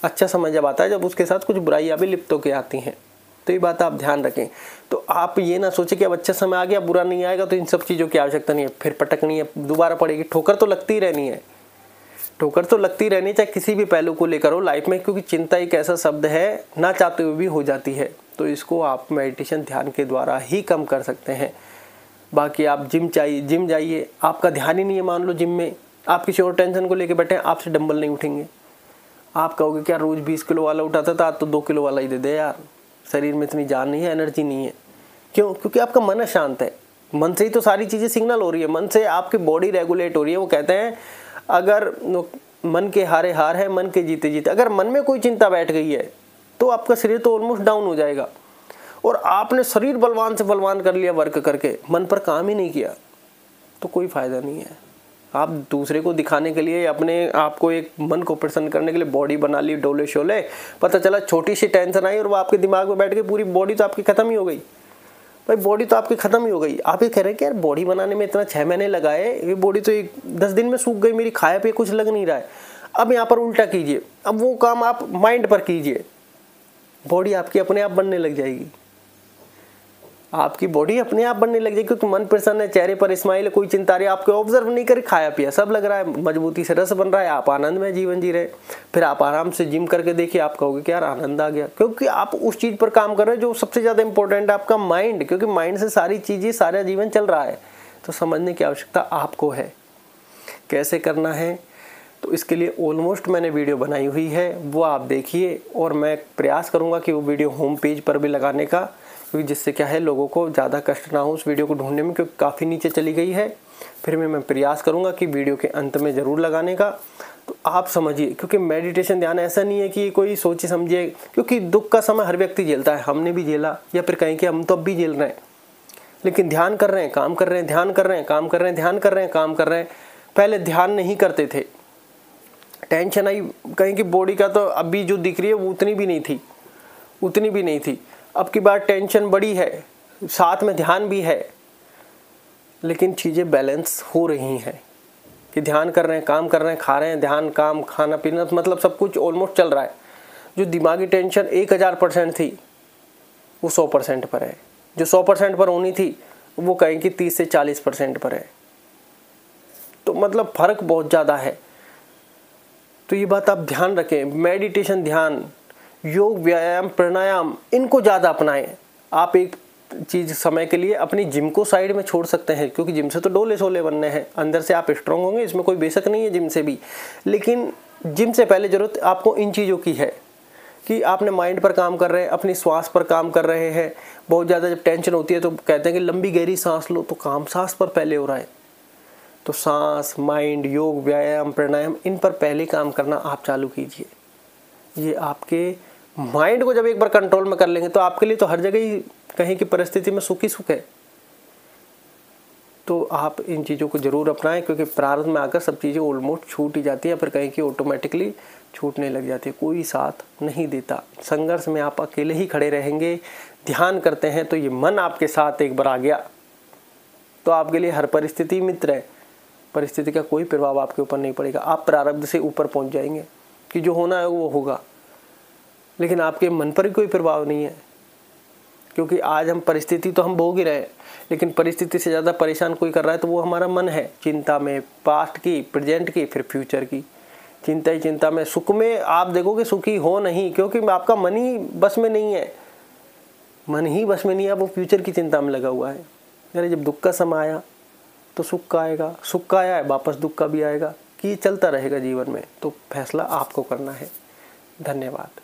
अच्छा समय जब आता है जब उसके साथ कुछ बुराइयाँ भी लिप्त होकर आती हैं। तो ये बात आप ध्यान रखें। तो आप ये ना सोचें कि अब अच्छा समय आ गया, बुरा नहीं आएगा तो इन सब चीज़ों की आवश्यकता नहीं है, फिर पटकनी है, दोबारा पड़ेगी। ठोकर तो लगती ही रहनी है, ठोकर तो लगती रहनी, चाहे किसी भी पहलू को लेकर हो लाइफ में, क्योंकि चिंता एक ऐसा शब्द है ना चाहते हुए भी हो जाती है। तो इसको आप मेडिटेशन ध्यान के द्वारा ही कम कर सकते हैं। बाकी आप जिम जाइए, आपका ध्यान ही नहीं है, मान लो जिम में आप किसी और टेंशन को लेकर बैठे हैं, आपसे डंबल नहीं उठेंगे। आप कहोगे क्या रोज़ 20 किलो वाला उठाता था, आज तो 2 किलो वाला ही दे दे यार, शरीर में इतनी जान नहीं है, एनर्जी नहीं है। क्यों? क्योंकि आपका मन अशांत है। मन से ही तो सारी चीज़ें सिग्नल हो रही है, मन से आपकी बॉडी रेगुलेट हो रही है। वो कहते हैं अगर मन के हारे हार है, मन के जीते जीते। अगर मन में कोई चिंता बैठ गई है तो आपका शरीर तो ऑलमोस्ट डाउन हो जाएगा। और आपने शरीर बलवान से बलवान कर लिया वर्क करके, मन पर काम ही नहीं किया, तो कोई फायदा नहीं है। आप दूसरे को दिखाने के लिए, अपने आप को एक मन को प्रसन्न करने के लिए बॉडी बना ली डोले शोले, पता चला छोटी सी टेंशन आई और वो आपके दिमाग में बैठ गई, पूरी बॉडी तो आपकी खत्म ही हो गई। भाई बॉडी तो आपकी खत्म ही हो गई। आप ये कह रहे हैं कि यार बॉडी बनाने में इतना 6 महीने लगाए, ये बॉडी तो 10 दिन में सूख गई मेरी, खाया पिया कुछ लग नहीं रहा है। अब यहाँ पर उल्टा कीजिए, अब वो काम आप माइंड पर कीजिए, बॉडी आपकी अपने आप बनने लग जाएगी। आपकी बॉडी अपने आप बनने लग जाएगी, क्योंकि मन प्रसन्न है, चेहरे पर स्माइल है, कोई चिंता रही, आपको ऑब्जर्व नहीं करे, खाया पिया सब लग रहा है, मजबूती से रस बन रहा है, आप आनंद में जीवन जी रहे। फिर आप आराम से जिम करके देखिए, आप कहोगे कि यार आनंद आ गया, क्योंकि आप उस चीज़ पर काम कर रहे हैं जो सबसे ज़्यादा इंपॉर्टेंट है, आपका माइंड। क्योंकि माइंड से सारी चीज़ें, सारा जीवन चल रहा है। तो समझने की आवश्यकता आपको है। कैसे करना है तो इसके लिए ऑलमोस्ट मैंने वीडियो बनाई हुई है, वो आप देखिए। और मैं प्रयास करूँगा कि वो वीडियो होम पेज पर भी लगाने का, क्योंकि जिससे क्या है लोगों को ज़्यादा कष्ट ना हो उस वीडियो को ढूंढने में, क्योंकि काफ़ी नीचे चली गई है। फिर मैं प्रयास करूँगा कि वीडियो के अंत में ज़रूर लगाने का। तो आप समझिए, क्योंकि मेडिटेशन ध्यान ऐसा नहीं है कि कोई सोचे समझे, क्योंकि दुख का समय हर व्यक्ति झेलता है, हमने भी झेला, या फिर कहें कि हम तो अब भी झेल रहे हैं। लेकिन ध्यान कर रहे हैं, काम कर रहे हैं, ध्यान कर रहे हैं, काम कर रहे हैं, ध्यान कर रहे हैं, काम कर रहे हैं। पहले ध्यान नहीं करते थे, टेंशन आई कहीं की बॉडी का, तो अभी जो दिख रही है वो उतनी भी नहीं थी। अब की बार टेंशन बड़ी है, साथ में ध्यान भी है, लेकिन चीज़ें बैलेंस हो रही हैं कि ध्यान कर रहे हैं, काम कर रहे हैं, खा रहे हैं, ध्यान, काम, खाना पीना, मतलब सब कुछ ऑलमोस्ट चल रहा है। जो दिमागी टेंशन 1000% थी वो 100% पर है, जो 100% पर होनी थी वो कहीं की 30 से 40% पर है। तो मतलब फ़र्क बहुत ज़्यादा है। तो ये बात आप ध्यान रखें। मेडिटेशन, ध्यान, योग, व्यायाम, प्राणायाम, इनको ज़्यादा अपनाएं। आप एक चीज़ समय के लिए अपनी जिम को साइड में छोड़ सकते हैं, क्योंकि जिम से तो डोले सोले बनने हैं, अंदर से आप स्ट्रांग होंगे, इसमें कोई बेशक नहीं है जिम से भी। लेकिन जिम से पहले ज़रूरत आपको इन चीज़ों की है कि आपने माइंड पर काम कर रहे हैं, अपनी श्वास पर काम कर रहे हैं। बहुत ज़्यादा जब टेंशन होती है तो कहते हैं कि लंबी गहरी सांस लो, तो काम सांस पर पहले हो रहा है। तो सांस, माइंड, योग, व्यायाम, प्राणायाम, इन पर पहले काम करना आप चालू कीजिए। ये आपके माइंड को जब एक बार कंट्रोल में कर लेंगे तो आपके लिए तो हर जगह ही कहीं की परिस्थिति में सुख ही सुख है। तो आप इन चीज़ों को ज़रूर अपनाएं, क्योंकि प्रारंभ में आकर सब चीज़ें ऑलमोस्ट छूट ही जाती हैं, फिर कहीं की ऑटोमेटिकली छूटने लग जाती है, कोई साथ नहीं देता। संघर्ष में आप अकेले ही खड़े रहेंगे। ध्यान करते हैं तो ये मन आपके साथ एक बार आ गया तो आपके लिए हर परिस्थिति मित्र है। परिस्थिति का कोई प्रभाव आपके ऊपर नहीं पड़ेगा, आप प्रारब्ध से ऊपर पहुंच जाएंगे कि जो होना है वो होगा। लेकिन आपके मन पर भी कोई प्रभाव नहीं है, क्योंकि आज हम परिस्थिति तो हम भोग ही रहे हैं, लेकिन परिस्थिति से ज़्यादा परेशान कोई कर रहा है तो वो हमारा मन है। चिंता में पास्ट की, प्रेजेंट की, फिर फ्यूचर की चिंता ही चिंता में। सुख में आप देखोगे सुखी हो नहीं, क्योंकि आपका मन ही बस में नहीं है, मन ही बस में नहीं है, वो फ्यूचर की चिंता में लगा हुआ है। अरे जब दुख का समय आया तो सुख का आएगा, सुख का आया है वापस दुख का भी आएगा, कि ये चलता रहेगा जीवन में। तो फैसला आपको करना है। धन्यवाद।